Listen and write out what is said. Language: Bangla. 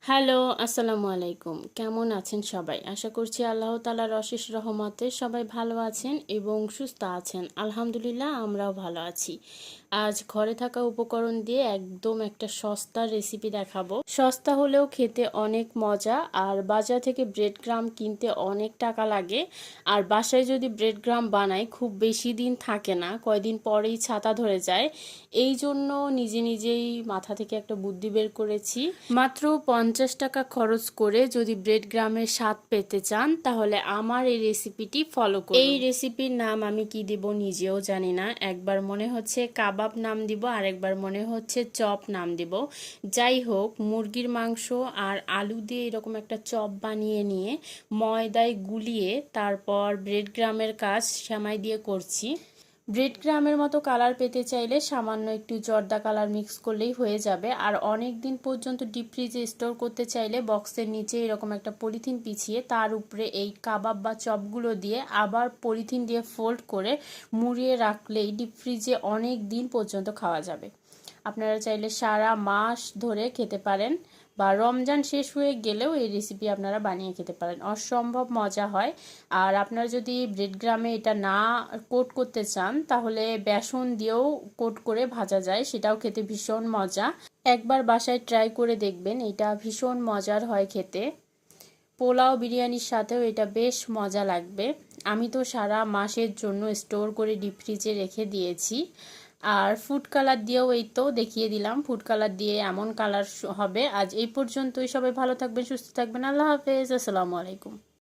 হ্যালো, আসসালামু আলাইকুম। কেমন আছেন সবাই? আশা করছি আল্লাহ তাআলার অশেষ রহমতে সবাই ভালো আছেন এবং সুস্থ আছেন। আলহামদুলিল্লাহ আমরাও ভালো আছি। আজ ঘরে থাকা উপকরণ দিয়ে একদম একটা সস্তা রেসিপি দেখাবো। সস্তা হলেও খেতে অনেক মজা, আর বাজার থেকে ব্রেড গ্রাম কিনতে অনেক টাকা লাগে। আর বাসায় যদি ব্রেড গ্রাম বানাই খুব বেশি দিন থাকে না, কয়দিন পরেই ছাতা ধরে যায়। এই জন্য নিজে নিজেই মাথা থেকে একটা বুদ্ধি বের করেছি। মাত্র 50 টাকা খরচ করে যদি ব্রেড গ্রামের স্বাদ পেতে চান তাহলে আমার এই রেসিপিটি ফলো করুন। এই রেসিপির নাম আমি কি দিব নিজেও জানি না। একবার মনে হচ্ছে কাবাব নাম দিব, আর একবার মনে হচ্ছে চপ নাম দিব। যাই হোক, মুরগির মাংস আর আলু দিয়ে এরকম একটা চপ বানিয়ে নিয়ে ময়দায় গুলিয়ে তারপর ব্রেড গ্রামের কাজ সেমাই দিয়ে করছি। ব্রেড ক্রামের মতো কালার পেতে চাইলে সামান্য একটু জর্দা কালার মিক্স করলেই হয়ে যাবে। আর অনেক দিন পর্যন্ত ডিপ ফ্রিজে স্টোর করতে চাইলে বক্সের নিচে এরকম একটা পলিথিন পিছিয়ে তার উপরে এই কাবাব বা চপগুলো দিয়ে আবার পলিথিন দিয়ে ফোল্ড করে মুড়িয়ে রাখলেই ডিপ ফ্রিজে অনেক দিন পর্যন্ত খাওয়া যাবে। আপনারা চাইলে সারা মাস ধরে খেতে পারেন, বা রমজান শেষ হয়ে গেলেও এই রেসিপি আপনারা বানিয়ে খেতে পারেন। অসম্ভব মজা হয়। আর আপনারা যদি ব্রেড গ্রামে এটা না কোট করতে চান তাহলে বেসন দিয়েও কোট করে ভাজা যায়, সেটাও খেতে ভীষণ মজা। একবার বাসায় ট্রাই করে দেখবেন, এটা ভীষণ মজার হয় খেতে। পোলাও বিরিয়ানির সাথেও এটা বেশ মজা লাগবে। আমি তো সারা মাসের জন্য স্টোর করে ডিপ ফ্রিজে রেখে দিয়েছি। আর ফুড কালার দিয়েও এই তো দেখিয়ে দিলাম, ফুড কালার দিয়ে এমন কালার হবে। আজ এই পর্যন্তই। সবাই ভালো থাকবেন, সুস্থ থাকবেন। আল্লাহ হাফেজ, আসসালামু আলাইকুম।